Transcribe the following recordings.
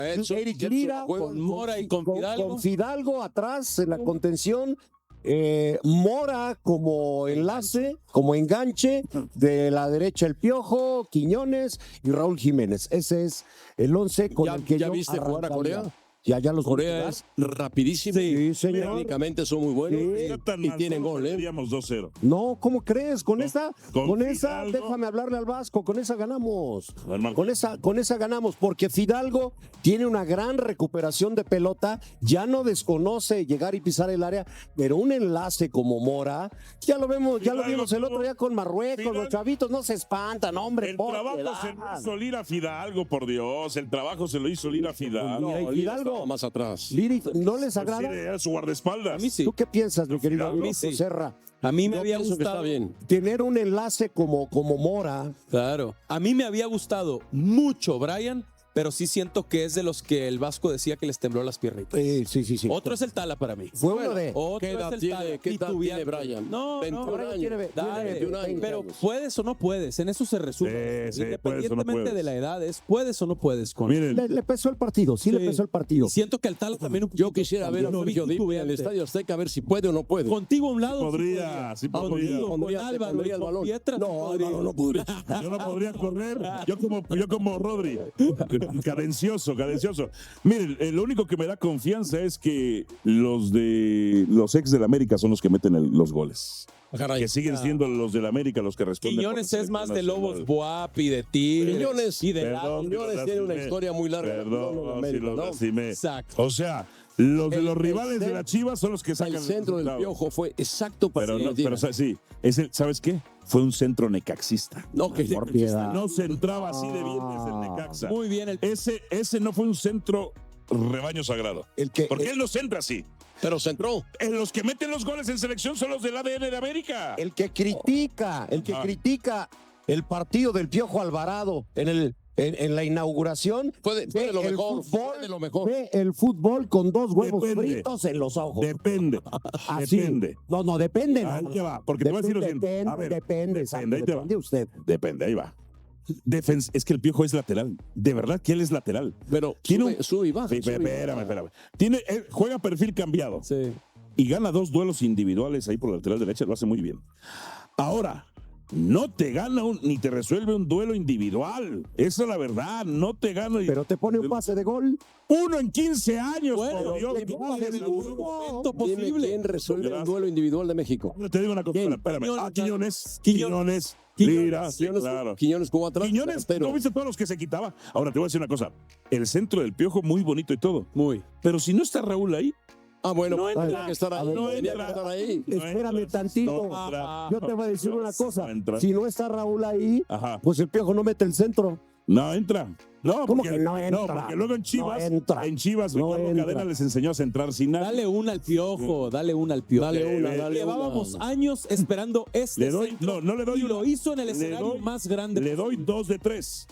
Eric Lira, con Mora y con Fidalgo. Con Fidalgo atrás en la contención. Mora como enlace, como enganche, de la derecha el Piojo, Quiñones y Raúl Jiménez. Ese es el 11 con el que ¿Ya yo viste jugar a Corea? Ya los Corea es rapidísimo. Sí, señor. Técnicamente son muy buenos y tienen gol, ¿eh? 2-0. No, ¿cómo crees? Con esa, Fidalgo. déjame hablarle al Vasco, con esa ganamos. A ver, Marco. Con esa ganamos, porque Fidalgo tiene una gran recuperación de pelota, ya no desconoce llegar y pisar el área, pero un enlace como Mora, ya lo vimos el otro día con Marruecos, los chavitos no se espantan, hombre. El trabajo se lo hizo Lira Fidalgo, por Dios. El trabajo se lo hizo Lira Fidalgo. No, Fidalgo más atrás. Liri, ¿no les agrada? Sí, era su guardaespaldas. A mí sí. ¿Tú qué piensas, mi querido Fidalgo. amigo Serra? A mí me Yo había pienso que está gustado. bien. Tener un enlace como Mora. Claro. A mí me había gustado mucho Brian, pero sí siento que es de los que el Vasco decía que les tembló las piernitas. Sí. Otro es el Tala para mí. Fue uno de... Otro ¿Qué edad es el tiene, Tala. qué edad Titubeante. tiene Brian? No, 21 Brian años. tiene Dale, 21 años. pero puedes o no puedes, en eso se resume. Sí, Independientemente puedes o no puedes. de la edad, es puedes o no puedes con Miren, Le pesó el partido, sí, le pesó el partido. Y siento que al Tala también un Yo poquito quisiera ver a lo vi Sergio Dip en el titubeante. Estadio Azteca a ver si puede o no puede. Contigo a un lado. sí podría. Contigo, con Pondría- Álvaro, pondría y el con balón. Pietra, No, sí no podría. Yo no podría correr. Yo como Rodri. Cadencioso. Miren, lo único que me da confianza es que los ex del América son los que meten los goles. Caray. Que siguen siendo los del América los que responden. Quiñones por la es más de selección Lobos nacional. Buap y de Tigres Quiñones, y de Perdón, Quiñones lo tiene una lastimé. historia muy larga. Perdón, No, si América, lo ¿no? lastimé. Exacto. O sea, los de los El rivales de cen- la Chivas son los que sacan El centro del resultado. Piojo fue exacto para Pero, no, Argentina. pero sí, ¿sabes qué? Fue un centro necaxista. No, que Por piedad. No se entraba así de bien desde el Necaxa. Muy bien el Ese no fue un centro rebaño sagrado. Porque él no centra así. pero centró. Los que meten los goles en selección son los del ADN de América. El que critica el partido del Piojo Alvarado en la inauguración Fue de lo el mejor. fútbol, Fue de lo mejor. ve el fútbol con dos huevos Depende. fritos en los ojos. Depende. Así. Depende. No, depende. Ahí te va, porque te voy a decir lo siguiente. A ver, Depende, depende, ahí te va. depende usted. Depende, ahí va. Es que el Piojo es lateral. De verdad que él es lateral. Pero Tiene sube y baja. Sí, sube y baja. espérame. Juega perfil cambiado. Sí. Y gana 2 duelos individuales ahí por la lateral derecha, lo hace muy bien. Ahora, no te gana ni te resuelve un duelo individual. Esa es la verdad, no te gana. Pero te pone un pase de gol. Uno en 15 años, Bueno, por Dios. ¿qué pasa en el momento Dime posible? quién resuelve Gracias. el duelo individual de México. Te digo una cosa, ¿Quién? espérame. Quiñones. Quiñones, Lira, Quiñones, claro. Quiñones jugó atrás. Quiñones, delantero. ¿no viste todos los que se quitaba? Ahora te voy a decir una cosa. El centro del Piojo, muy bonito y todo. Muy. Pero si no está Raúl ahí, Ah, bueno, No tenía entra. que estar ahí. No tenía entra. que estar ahí. Espérame tantito. no entra. Yo te voy a decir una cosa. No entra. Si no está Raúl ahí, Ajá. pues el Piojo no mete el centro. No entra. No, ¿Cómo porque, que no entra? porque luego en Chivas, No entra. Ricardo entra. Cadena les enseñó a centrar sin nada. Dale una al Piojo, dale una al Piojo. Dale una, dale Llevábamos una. años esperando este Le doy- centro no le doy y lo una. hizo en el Le escenario doy- más grande. Le doy 2 de 3.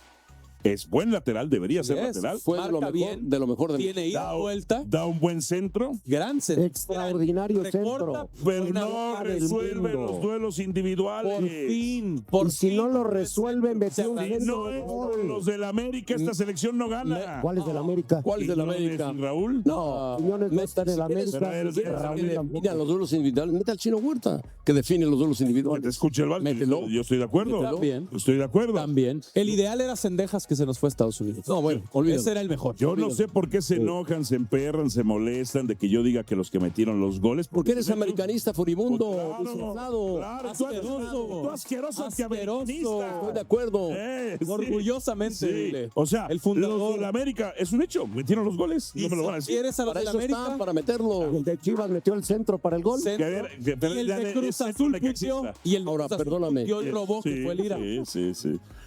Es buen lateral, debería ser Yes. lateral. Fue de lo Marca mejor, bien. de lo mejor de Tiene ida Da- y vuelta. Da un buen centro. Gran centro. Extraordinario Recorta, centro. Pero Buena no boca del resuelve mundo. los duelos individuales. Por fin. Por Y si fin. no lo resuelven, metió un Se centro No de es gol. por los del América, esta selección no gana. ¿Cuál es del América? ¿Cuál es del Quiñones América? y Raúl. No, Quiñones no está en el si quieres- América. si quieres- Raúl tampoco. Mira, los duelos individuales. Mete al Chino Huerta, que define los duelos Que te individuales. escuche el Vasco. Mételo. Yo estoy de acuerdo. También. Estoy de acuerdo. También. El ideal era Sendejas que se nos fue a Estados Unidos. No, bueno, olvídalo. Ese era el mejor. Yo no sé por qué se enojan, se emperran, se molestan de que yo diga que los que metieron los goles. Porque eres americanista furibundo, Claro, disfrazado. claro, Asqueroso. tú asqueroso Asqueroso. antiamericanista. Estoy de acuerdo. Sí. Orgullosamente, Sí. dile. O sea, El fundador. los de la América es un hecho, metieron los goles. No me lo van a decir. ¿Quieres a los Para de la eso América? están, para meterlo. El de Chivas metió el centro para el gol. Centro. Que a ver, que- pero Y el ya de de- Cruz ese Azul no que puteó. exista. Y el Ahora, Cruz Azul perdóname. puteó y robó, que fue el Ira.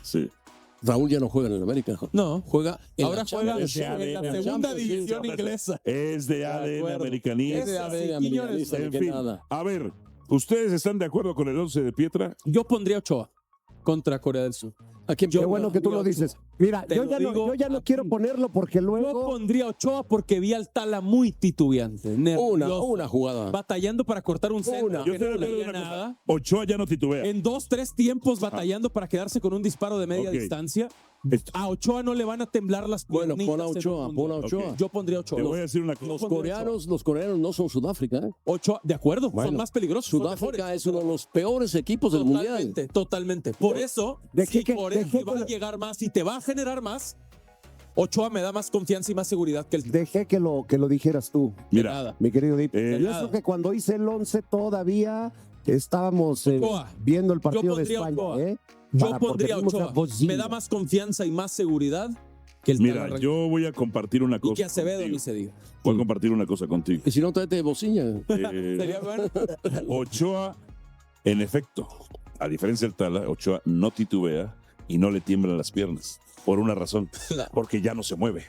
Sí. Raúl ya no juega en el América. No. Juega en Ahora la juega Champions. en la segunda división inglesa. Es de ADN acuerdo. americanista. Es de ADN Quiñones, americanista, En que fin, nada. a ver, ¿ustedes están de acuerdo con el 11 de Pietra? Yo pondría Ochoa contra Corea del Sur. ¿A quién Qué bueno que tú lo dices. Mira, Te yo lo ya digo no a quiero ti. ponerlo porque Yo luego pondría Ochoa porque vi al Tala muy titubeante, nervioso, Una jugada. batallando para cortar un centro, Una. que Yo estoy no de acuerdo leía en una cosa. nada. Ochoa ya no titubea. En 2-3 tiempos batallando para quedarse con un disparo de media Ok. distancia. A Ochoa no le van a temblar las Bueno, piernitas pon a en el Ochoa, mundo. pon a Ochoa. Ok. Yo pondría Ochoa. Te voy a decir una cosa. Los coreanos no son Sudáfrica, ¿eh? Ochoa, de acuerdo, son Bueno, más peligrosos. son Sudáfrica mejores. es uno de los peores equipos del mundial. Totalmente, totalmente. Por eso, Dejé que- por eso dejé va que- a llegar más y te va a generar más. Ochoa me da más confianza y más seguridad que el Dejé que lo dijeras tú, Mira, nada. mi querido Dip. Yo nada. creo que cuando hice el 11 todavía estábamos Ochoa. viendo el partido de pondría España. Ochoa. ¿eh? Yo Porque pondría vimos a Ochoa. Bozzini. Me da más confianza y más seguridad que el mira, Tala yo voy a compartir una y cosa. que Acevedo contigo. ni se diga. Voy a compartir una cosa contigo. Y si no, tráete Bociña. Sería bueno. Ochoa, en efecto, a diferencia del Tala, Ochoa no titubea y no le tiemblan las piernas. Por una razón. Porque ya no se mueve.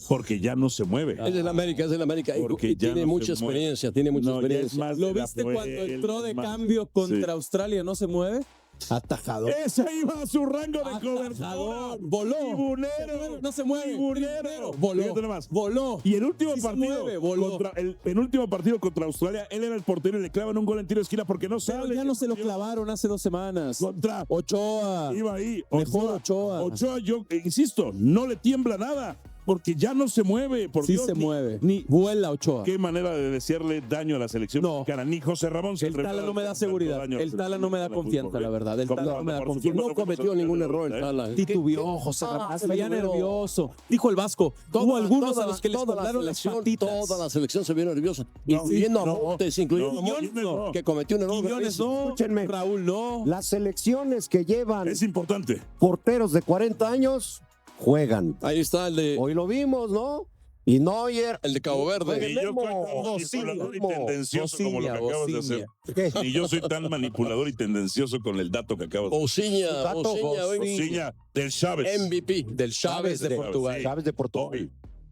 Porque ya no se mueve. Es del América, es del América. Y Porque ya tiene no mucha se mueve. experiencia, tiene mucha No, ya es experiencia. más ¿Lo de la viste cuando vuelta, entró de más- cambio contra Sí. Australia? ¿No se mueve? Atajador. Ese iba a su rango de Atajador, cobertura. voló. Tribunero. No se mueve. Tribunero. Voló. Fíjate nomás. Voló. Y el último Sí se partido, mueve, voló. contra el penúltimo partido contra Australia, él era el portero y le clavan un gol en tiro de esquina porque no Pero sale. ya no se lo clavaron hace 2 semanas. Contra Ochoa. iba ahí. Mejor Ochoa. Ochoa, yo insisto, no le tiembla nada porque ya no se mueve. Por Sí Dios, se ni- mueve. Ni Vuela Ochoa. qué manera de desearle daño a la selección No. mexicana. Ni José Ramón se El atreve Tala a no me da tanto seguridad. daño a la El Tala no me da selección confianza, fútbol, la verdad. El ¿Cómo Tala no me da por confianza. supuesto, No cometió ningún error el Tala. Titubeó José Ramón. Se veía nervioso. Dijo el Vasco. Hubo Toda- algunos toda a los que les toda la temblaron las selección, patitas. Toda la selección se vio nerviosa, No, incluyendo no, a Montes, incluyendo no, a Montes, no. que cometió un error. Quiñones gravísimo. no. Escúchenme. Raúl no. Las selecciones que llevan Es importante. porteros de 40 años juegan. Ahí está el de, Hoy lo vimos, ¿no? Y Neuer. el de Cabo Verde. Y yo soy tan manipulador y tendencioso como lo que acabas de hacer. ¿Qué? Y yo soy tan manipulador y tendencioso con el dato que acabas de Bociña, Tato, Bociña, hoy Bociña del Chávez. MVP. Del Chávez de de- Portugal. Chávez de Portugal. Hoy,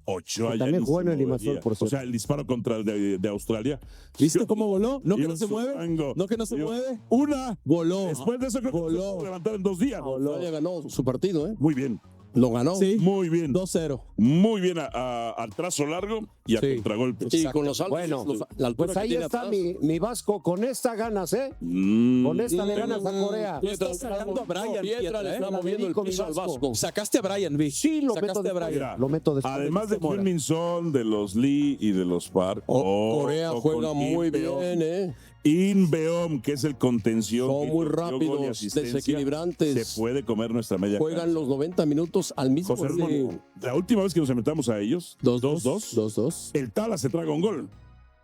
Ochoa Que ya también ni jugó en se el Limassol, movería. por O cierto. sea, el disparo contra el de Australia. ¿Viste cómo voló? ¿No que Iba no se su mueve? rango. ¿No que no se Iba- mueve? Una. Voló. Después de eso creo que Voló. se pudo levantar en 2 días. Australia ganó su partido, ¿eh? Muy bien. Lo ganó. Sí. Muy bien. 2-0. Muy bien al trazo largo y a Sí. contragolpe. Y con los altos, Bueno, la altura Pues que ahí tiene está atrás. mi Vasco. Con esta ganas, ¿eh? Con esta le ganas a Corea. Pietra, Estás sacando a Brian Pietra Pietra, le ¿eh? está La moviendo el dedico, mi piso al Vasco. Vasco. Sacaste a Brian, Vic. Sí, lo meto Sacaste a después. Brian. Lo meto después. Además de Mora. Min Son, de los Lee y de los Park. Corea juega muy bien, ¿eh? Inbeom, que es el contención. Son que muy dio gol y rápidos, asistencia, desequilibrantes. Se puede comer nuestra media Juegan cancha. los 90 minutos al mismo José ritmo. Ramón, la última vez que nos enfrentamos a ellos, 2-2, 2-2. el Tala se traga un gol.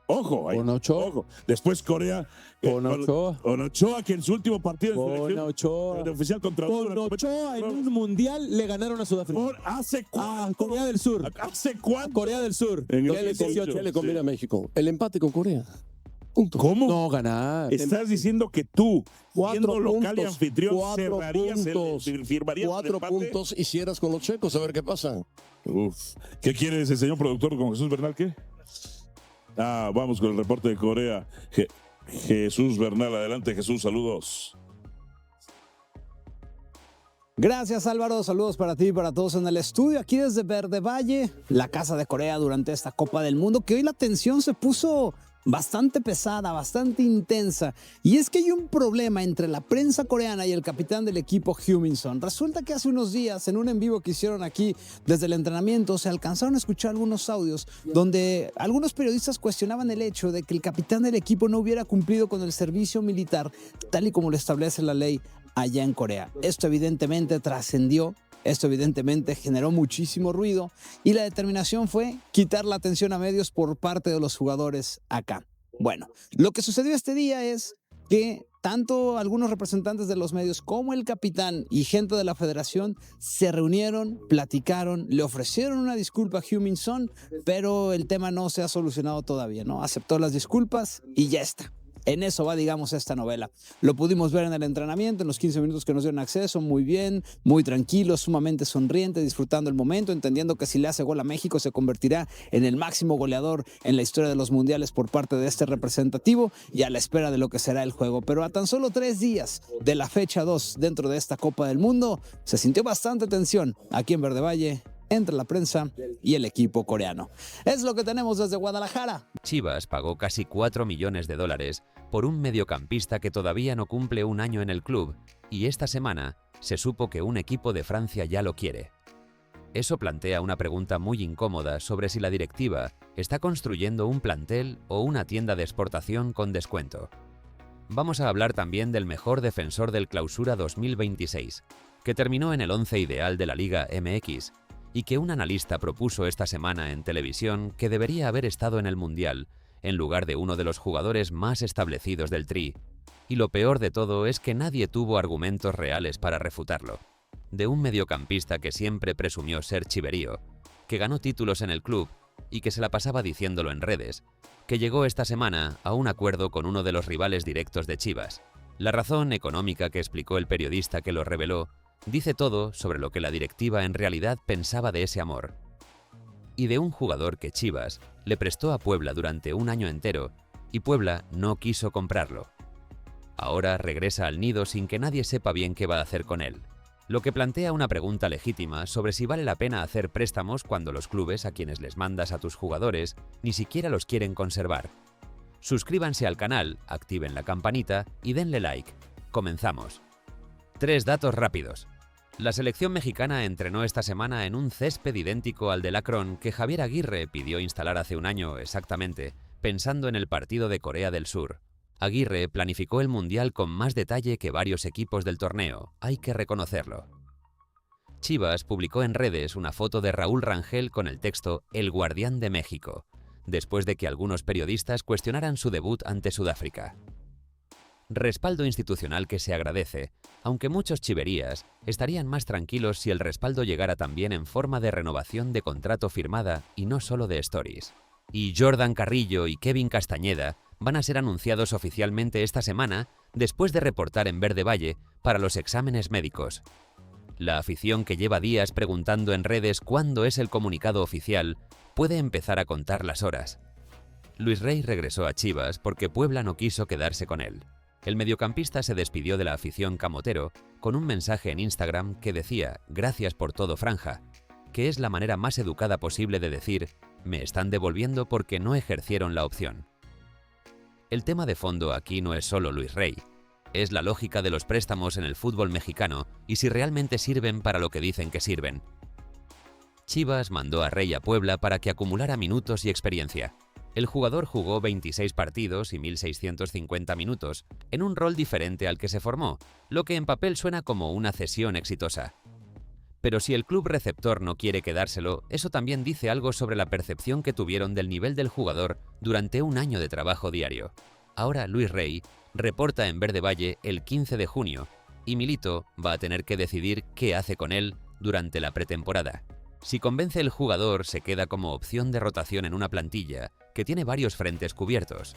Ojo, ahí. Con Ochoa. Ojo. Después Corea. Con Ochoa. Con Ochoa, que en su último partido Con de selección, Ochoa. de oficial contra Con Ochoa en un mundial le ganaron a Sudáfrica. ¿Hace Ah, cuánto? Corea del Sur. ¿Hace cuánto? Corea del Sur. En el ¿Qué le, 18, qué le conviene sí. a México? El empate con Corea. Punto. ¿Cómo? No, ganar. Estás diciendo que tú, siendo 4 local y puntos, anfitrión, 4 cerrarías puntos, firmarías el 4 empate? puntos hicieras con los checos, a ver qué pasa. Uf. ¿Qué quiere ese señor productor con Jesús Bernal? ¿Qué? Ah, vamos con el reporte de Corea. Jesús Bernal, adelante Jesús, saludos. Gracias Álvaro, saludos para ti y para todos en el estudio, aquí desde Verde Valle, la casa de Corea durante esta Copa del Mundo, que hoy la tensión se puso bastante pesada, bastante intensa, y es que hay un problema entre la prensa coreana y el capitán del equipo Heung-min Son. Resulta que hace unos días, en un en vivo que hicieron aquí desde el entrenamiento, se alcanzaron a escuchar algunos audios donde algunos periodistas cuestionaban el hecho de que el capitán del equipo no hubiera cumplido con el servicio militar tal y como lo establece la ley allá en Corea. Esto evidentemente trascendió, esto evidentemente generó muchísimo ruido y la determinación fue quitar la atención a medios por parte de los jugadores acá. Bueno, lo que sucedió este día es que tanto algunos representantes de los medios como el capitán y gente de la federación se reunieron, platicaron, le ofrecieron una disculpa a Heung-min Son, pero el tema no se ha solucionado todavía, ¿no? Aceptó las disculpas y ya está. En eso va, digamos, esta novela. Lo pudimos ver en el entrenamiento, en los 15 minutos que nos dieron acceso, muy bien, muy tranquilo, sumamente sonriente, disfrutando el momento, entendiendo que si le hace gol a México se convertirá en el máximo goleador en la historia de los mundiales por parte de este representativo y a la espera de lo que será el juego. Pero a tan solo 3 días de la fecha 2 dentro de esta Copa del Mundo, se sintió bastante tensión aquí en Verde Valle entre la prensa y el equipo coreano. Es lo que tenemos desde Guadalajara. Chivas pagó casi $4 millones por un mediocampista que todavía no cumple un año en el club y esta semana se supo que un equipo de Francia ya lo quiere. Eso plantea una pregunta muy incómoda sobre si la directiva está construyendo un plantel o una tienda de exportación con descuento. Vamos a hablar también del mejor defensor del Clausura 2026, que terminó en el 11 ideal de la Liga MX y que un analista propuso esta semana en televisión que debería haber estado en el Mundial en lugar de uno de los jugadores más establecidos del Tri. Y lo peor de todo es que nadie tuvo argumentos reales para refutarlo. De un mediocampista que siempre presumió ser chiverío, que ganó títulos en el club y que se la pasaba diciéndolo en redes, que llegó esta semana a un acuerdo con uno de los rivales directos de Chivas. La razón económica que explicó el periodista que lo reveló dice todo sobre lo que la directiva en realidad pensaba de ese amor. Y de un jugador que Chivas le prestó a Puebla durante un año entero y Puebla no quiso comprarlo. Ahora regresa al nido sin que nadie sepa bien qué va a hacer con él. Lo que plantea una pregunta legítima sobre si vale la pena hacer préstamos cuando los clubes a quienes les mandas a tus jugadores ni siquiera los quieren conservar. Suscríbanse al canal, activen la campanita y denle like. Comenzamos. 3 datos rápidos. La selección mexicana entrenó esta semana en un césped idéntico al del Akron que Javier Aguirre pidió instalar hace un año exactamente, pensando en el partido de Corea del Sur. Aguirre planificó el Mundial con más detalle que varios equipos del torneo, hay que reconocerlo. Chivas publicó en redes una foto de Raúl Rangel con el texto «El Guardián de México», después de que algunos periodistas cuestionaran su debut ante Sudáfrica. Respaldo institucional que se agradece, aunque muchos chiverías estarían más tranquilos si el respaldo llegara también en forma de renovación de contrato firmada y no solo de stories. Y Jordan Carrillo y Kevin Castañeda van a ser anunciados oficialmente esta semana después de reportar en Verde Valle para los exámenes médicos. La afición que lleva días preguntando en redes cuándo es el comunicado oficial puede empezar a contar las horas. Luis Rey regresó a Chivas porque Puebla no quiso quedarse con él. El mediocampista se despidió de la afición camotero con un mensaje en Instagram que decía «Gracias por todo, franja», que es la manera más educada posible de decir «Me están devolviendo porque no ejercieron la opción». El tema de fondo aquí no es solo Luis Rey, es la lógica de los préstamos en el fútbol mexicano y si realmente sirven para lo que dicen que sirven. Chivas mandó a Rey a Puebla para que acumulara minutos y experiencia. El jugador jugó 26 partidos y 1.650 minutos, en un rol diferente al que se formó, lo que en papel suena como una cesión exitosa. Pero si el club receptor no quiere quedárselo, eso también dice algo sobre la percepción que tuvieron del nivel del jugador durante un año de trabajo diario. Ahora Luis Rey reporta en Verde Valle el 15 de junio y Milito va a tener que decidir qué hace con él durante la pretemporada. Si convence el jugador, se queda como opción de rotación en una plantilla que tiene varios frentes cubiertos.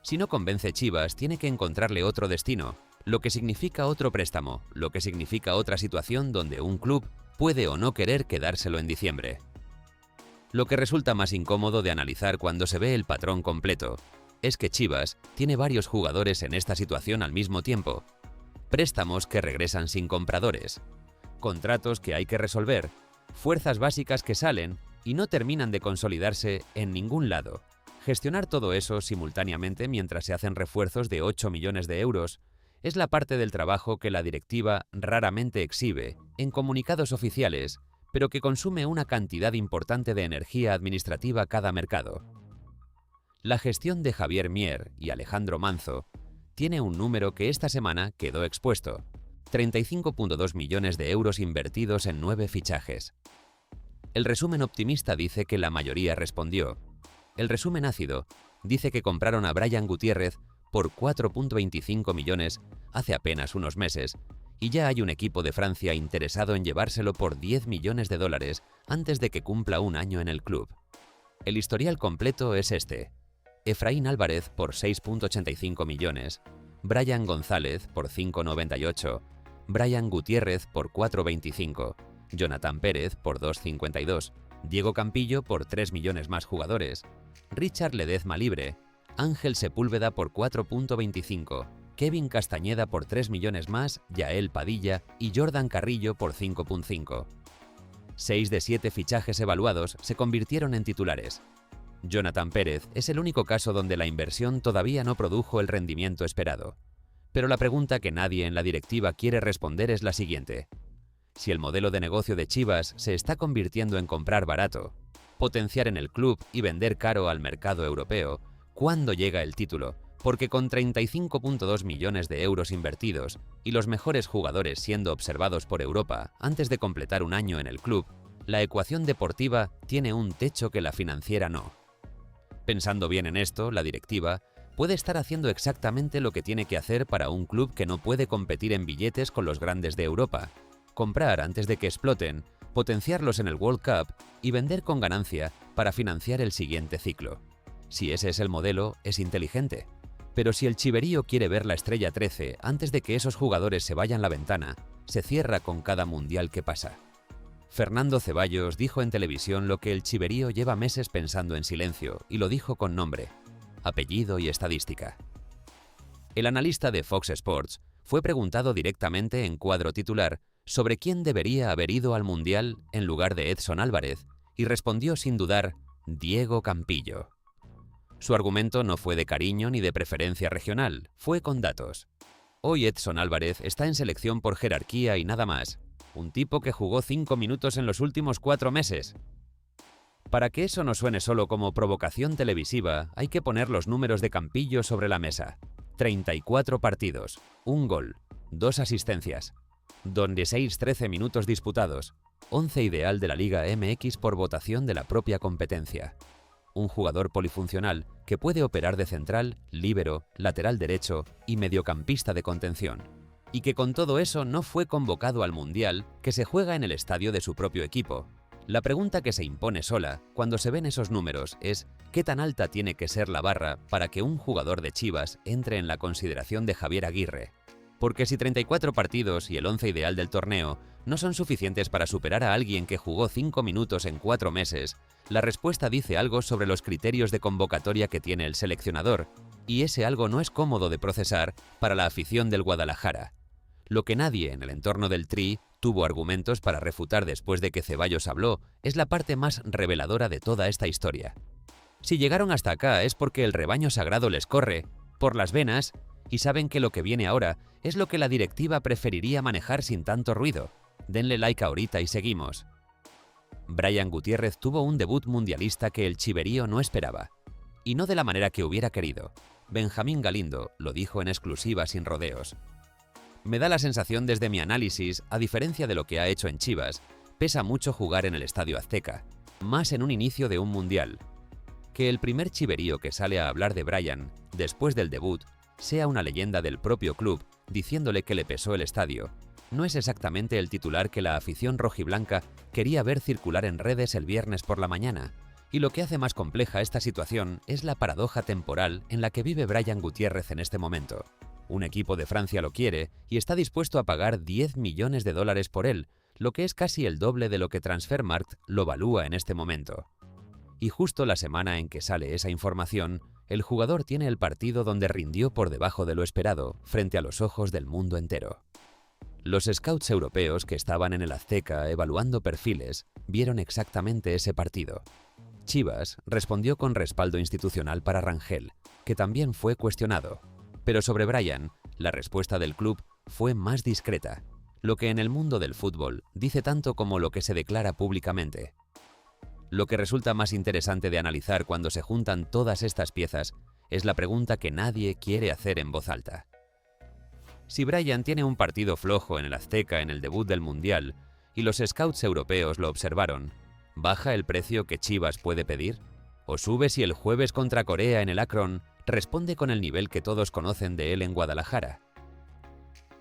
Si no convence Chivas, tiene que encontrarle otro destino, lo que significa otro préstamo, lo que significa otra situación donde un club puede o no querer quedárselo en diciembre. Lo que resulta más incómodo de analizar cuando se ve el patrón completo es que Chivas tiene varios jugadores en esta situación al mismo tiempo. Préstamos que regresan sin compradores, contratos que hay que resolver, fuerzas básicas que salen y no terminan de consolidarse en ningún lado. Gestionar todo eso simultáneamente mientras se hacen refuerzos de 8 millones de euros es la parte del trabajo que la directiva raramente exhibe en comunicados oficiales, pero que consume una cantidad importante de energía administrativa cada mercado. La gestión de Javier Mier y Alejandro Manzo tiene un número que esta semana quedó expuesto: 35,2 millones de euros invertidos en 9 fichajes. El resumen optimista dice que la mayoría respondió. El resumen ácido dice que compraron a Brian Gutiérrez por 4,25 millones hace apenas unos meses y ya hay un equipo de Francia interesado en llevárselo por 10 millones de dólares antes de que cumpla un año en el club. El historial completo es este: Efraín Álvarez por 6,85 millones, Brian González por 5,98, Brian Gutiérrez por 4,25, Jonathan Pérez por 2,52, Diego Campillo por 3 millones más jugadores, Richard Ledezma libre, Ángel Sepúlveda por 4,25, Kevin Castañeda por 3 millones más, Yael Padilla y Jordan Carrillo por 5,5. 6 de 7 fichajes evaluados se convirtieron en titulares. Jonathan Pérez es el único caso donde la inversión todavía no produjo el rendimiento esperado. Pero la pregunta que nadie en la directiva quiere responder es la siguiente. Si el modelo de negocio de Chivas se está convirtiendo en comprar barato, potenciar en el club y vender caro al mercado europeo, ¿cuándo llega el título? Porque con 35,2 millones de euros invertidos y los mejores jugadores siendo observados por Europa antes de completar un año en el club, la ecuación deportiva tiene un techo que la financiera no. Pensando bien en esto, la directiva puede estar haciendo exactamente lo que tiene que hacer para un club que no puede competir en billetes con los grandes de Europa: comprar antes de que exploten, potenciarlos en el World Cup y vender con ganancia para financiar el siguiente ciclo. Si ese es el modelo, es inteligente. Pero si el chiverío quiere ver la estrella 13 antes de que esos jugadores se vayan la ventana, se cierra con cada mundial que pasa. Fernando Ceballos dijo en televisión lo que el chiverío lleva meses pensando en silencio, y lo dijo con nombre, apellido y estadística. El analista de Fox Sports fue preguntado directamente en cuadro titular sobre quién debería haber ido al Mundial en lugar de Edson Álvarez, y respondió sin dudar: Diego Campillo. Su argumento no fue de cariño ni de preferencia regional, fue con datos. Hoy Edson Álvarez está en selección por jerarquía y nada más. Un tipo que jugó 5 minutos en los últimos 4 meses. Para que eso no suene solo como provocación televisiva, hay que poner los números de Campillo sobre la mesa. 34 partidos, 1 gol, 2 asistencias, donde 13 minutos disputados, 11 ideal de la Liga MX por votación de la propia competencia. Un jugador polifuncional que puede operar de central, líbero, lateral derecho y mediocampista de contención. Y que con todo eso no fue convocado al Mundial, que se juega en el estadio de su propio equipo. La pregunta que se impone sola, cuando se ven esos números, es ¿qué tan alta tiene que ser la barra para que un jugador de Chivas entre en la consideración de Javier Aguirre? Porque si 34 partidos y el 11 ideal del torneo no son suficientes para superar a alguien que jugó 5 minutos en 4 meses, la respuesta dice algo sobre los criterios de convocatoria que tiene el seleccionador, y ese algo no es cómodo de procesar para la afición del Guadalajara. Lo que nadie en el entorno del Tri tuvo argumentos para refutar después de que Ceballos habló es la parte más reveladora de toda esta historia. Si llegaron hasta acá es porque el rebaño sagrado les corre por las venas y saben que lo que viene ahora es lo que la directiva preferiría manejar sin tanto ruido. Denle like ahorita y seguimos. Brian Gutiérrez tuvo un debut mundialista que el chiverío no esperaba. Y no de la manera que hubiera querido. Benjamín Galindo lo dijo en exclusiva sin rodeos. Me da la sensación desde mi análisis, a diferencia de lo que ha hecho en Chivas, pesa mucho jugar en el Estadio Azteca, más en un inicio de un mundial. Que el primer chiverío que sale a hablar de Brian, después del debut, sea una leyenda del propio club, diciéndole que le pesó el estadio, no es exactamente el titular que la afición rojiblanca quería ver circular en redes el viernes por la mañana, y lo que hace más compleja esta situación es la paradoja temporal en la que vive Brian Gutiérrez en este momento. Un equipo de Francia lo quiere y está dispuesto a pagar 10 millones de dólares por él, lo que es casi el doble de lo que Transfermarkt lo valúa en este momento. Y justo la semana en que sale esa información, el jugador tiene el partido donde rindió por debajo de lo esperado, frente a los ojos del mundo entero. Los scouts europeos que estaban en el Azteca evaluando perfiles vieron exactamente ese partido. Chivas respondió con respaldo institucional para Rangel, que también fue cuestionado. Pero sobre Brian, la respuesta del club fue más discreta, lo que en el mundo del fútbol dice tanto como lo que se declara públicamente. Lo que resulta más interesante de analizar cuando se juntan todas estas piezas es la pregunta que nadie quiere hacer en voz alta. Si Brian tiene un partido flojo en el Azteca en el debut del Mundial y los scouts europeos lo observaron, ¿baja el precio que Chivas puede pedir? ¿O sube si el jueves contra Corea en el Akron responde con el nivel que todos conocen de él en Guadalajara?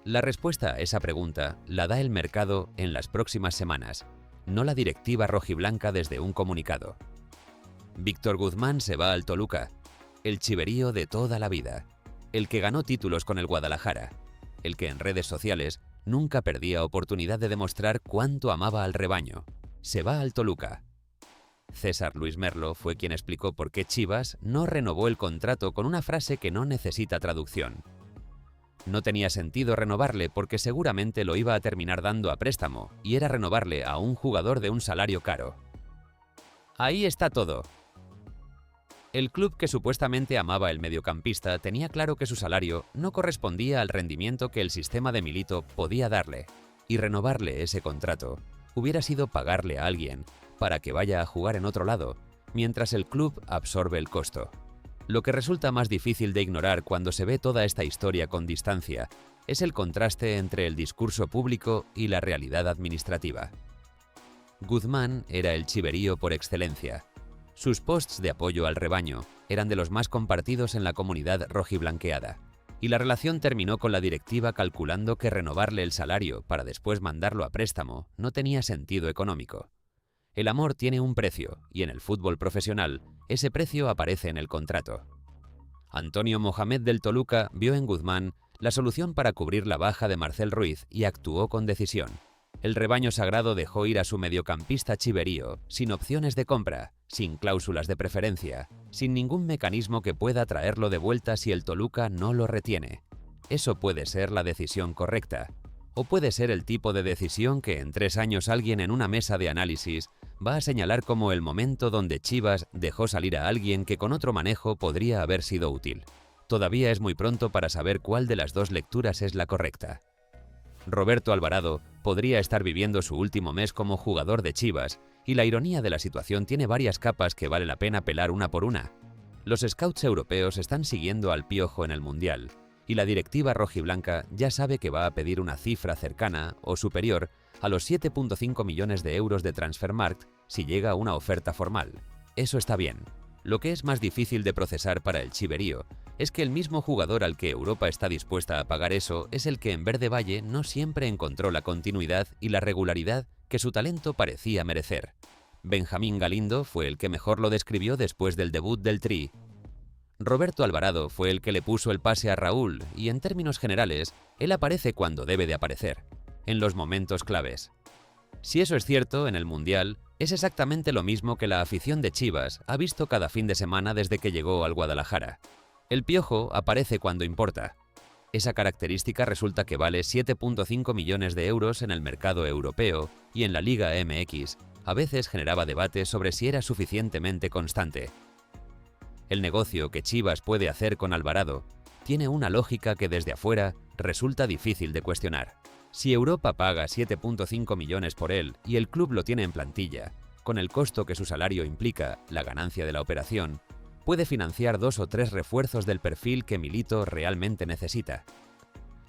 La respuesta a esa pregunta la da el mercado en las próximas semanas, no la directiva rojiblanca desde un comunicado. Víctor Guzmán se va al Toluca, el chiverío de toda la vida, el que ganó títulos con el Guadalajara, el que en redes sociales nunca perdía oportunidad de demostrar cuánto amaba al rebaño. Se va al Toluca. César Luis Merlo fue quien explicó por qué Chivas no renovó el contrato con una frase que no necesita traducción. No tenía sentido renovarle porque seguramente lo iba a terminar dando a préstamo y era renovarle a un jugador de un salario caro. Ahí está todo. El club que supuestamente amaba el mediocampista tenía claro que su salario no correspondía al rendimiento que el sistema de Milito podía darle, y renovarle ese contrato hubiera sido pagarle a alguien para que vaya a jugar en otro lado, mientras el club absorbe el costo. Lo que resulta más difícil de ignorar cuando se ve toda esta historia con distancia es el contraste entre el discurso público y la realidad administrativa. Guzmán era el chiverío por excelencia. Sus posts de apoyo al rebaño eran de los más compartidos en la comunidad rojiblanqueada, y la relación terminó con la directiva calculando que renovarle el salario para después mandarlo a préstamo no tenía sentido económico. El amor tiene un precio, y en el fútbol profesional, ese precio aparece en el contrato. Antonio Mohamed del Toluca vio en Guzmán la solución para cubrir la baja de Marcel Ruiz y actuó con decisión. El rebaño sagrado dejó ir a su mediocampista chiverío, sin opciones de compra, sin cláusulas de preferencia, sin ningún mecanismo que pueda traerlo de vuelta si el Toluca no lo retiene. Eso puede ser la decisión correcta, o puede ser el tipo de decisión que en 3 años alguien en una mesa de análisis va a señalar como el momento donde Chivas dejó salir a alguien que con otro manejo podría haber sido útil. Todavía es muy pronto para saber cuál de las dos lecturas es la correcta. Roberto Alvarado podría estar viviendo su último mes como jugador de Chivas, y la ironía de la situación tiene varias capas que vale la pena pelar una por una. Los scouts europeos están siguiendo al Piojo en el Mundial, y la directiva rojiblanca ya sabe que va a pedir una cifra cercana o superior a los 7,5 millones de euros de Transfermarkt si llega una oferta formal. Eso está bien. Lo que es más difícil de procesar para el chiverío es que el mismo jugador al que Europa está dispuesta a pagar eso es el que en Verde Valle no siempre encontró la continuidad y la regularidad que su talento parecía merecer. Benjamín Galindo fue el que mejor lo describió después del debut del Tri. Roberto Alvarado fue el que le puso el pase a Raúl y, en términos generales, él aparece cuando debe de aparecer, en los momentos claves. Si eso es cierto, en el Mundial, es exactamente lo mismo que la afición de Chivas ha visto cada fin de semana desde que llegó al Guadalajara. El Piojo aparece cuando importa. Esa característica resulta que vale 7,5 millones de euros en el mercado europeo y en la Liga MX a veces generaba debate sobre si era suficientemente constante. El negocio que Chivas puede hacer con Alvarado tiene una lógica que desde afuera resulta difícil de cuestionar. Si Europa paga 7,5 millones por él y el club lo tiene en plantilla, con el costo que su salario implica, la ganancia de la operación, puede financiar 2 o 3 refuerzos del perfil que Milito realmente necesita.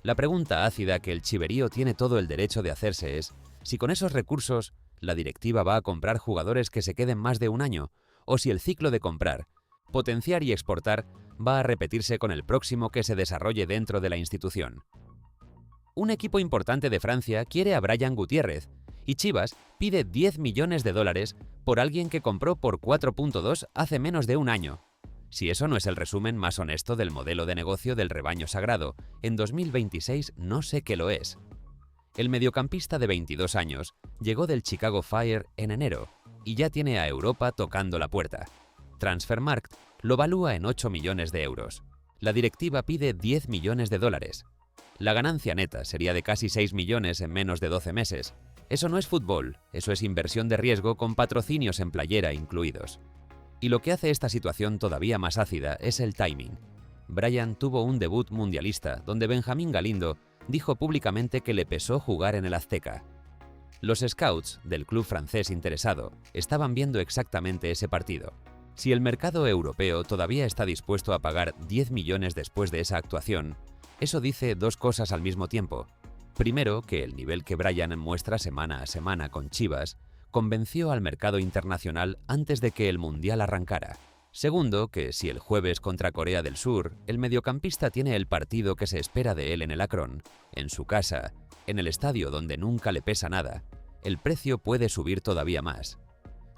La pregunta ácida que el chiverío tiene todo el derecho de hacerse es si con esos recursos la directiva va a comprar jugadores que se queden más de un año, o si el ciclo de comprar, potenciar y exportar va a repetirse con el próximo que se desarrolle dentro de la institución. Un equipo importante de Francia quiere a Brian Gutiérrez y Chivas pide 10 millones de dólares por alguien que compró por 4,2 hace menos de un año. Si eso no es el resumen más honesto del modelo de negocio del rebaño sagrado, en 2026 no sé qué lo es. El mediocampista de 22 años llegó del Chicago Fire en enero y ya tiene a Europa tocando la puerta. Transfermarkt lo valúa en 8 millones de euros. La directiva pide 10 millones de dólares. La ganancia neta sería de casi 6 millones en menos de 12 meses. Eso no es fútbol, eso es inversión de riesgo con patrocinios en playera incluidos. Y lo que hace esta situación todavía más ácida es el timing. Brian tuvo un debut mundialista donde Benjamín Galindo dijo públicamente que le pesó jugar en el Azteca. Los scouts del club francés interesado estaban viendo exactamente ese partido. Si el mercado europeo todavía está dispuesto a pagar 10 millones después de esa actuación, eso dice dos cosas al mismo tiempo. Primero, que el nivel que Brian muestra semana a semana con Chivas convenció al mercado internacional antes de que el Mundial arrancara. Segundo, que si el jueves contra Corea del Sur, el mediocampista tiene el partido que se espera de él en el Akron, en su casa, en el estadio donde nunca le pesa nada, el precio puede subir todavía más.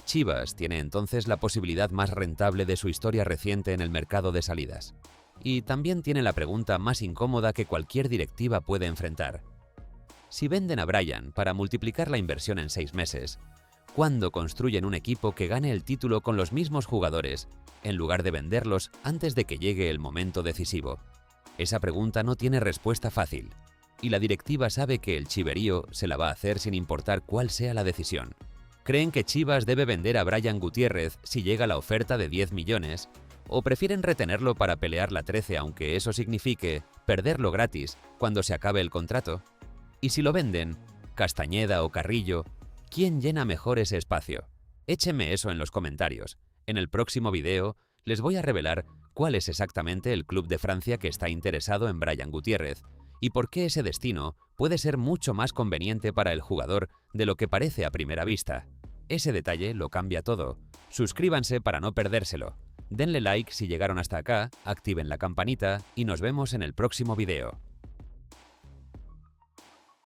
Chivas tiene entonces la posibilidad más rentable de su historia reciente en el mercado de salidas. Y también tiene la pregunta más incómoda que cualquier directiva puede enfrentar. Si venden a Brian para multiplicar la inversión en 6 meses, ¿cuándo construyen un equipo que gane el título con los mismos jugadores, en lugar de venderlos antes de que llegue el momento decisivo? Esa pregunta no tiene respuesta fácil, y la directiva sabe que el chiverío se la va a hacer sin importar cuál sea la decisión. Creen que Chivas debe vender a Brian Gutiérrez si llega la oferta de 10 millones, ¿O prefieren retenerlo para pelear la 13 aunque eso signifique perderlo gratis cuando se acabe el contrato? Y si lo venden, Castañeda o Carrillo, ¿quién llena mejor ese espacio? Échenme eso en los comentarios. En el próximo video les voy a revelar cuál es exactamente el club de Francia que está interesado en Brian Gutiérrez y por qué ese destino puede ser mucho más conveniente para el jugador de lo que parece a primera vista. Ese detalle lo cambia todo. Suscríbanse para no perdérselo. Denle like si llegaron hasta acá, activen la campanita y nos vemos en el próximo video.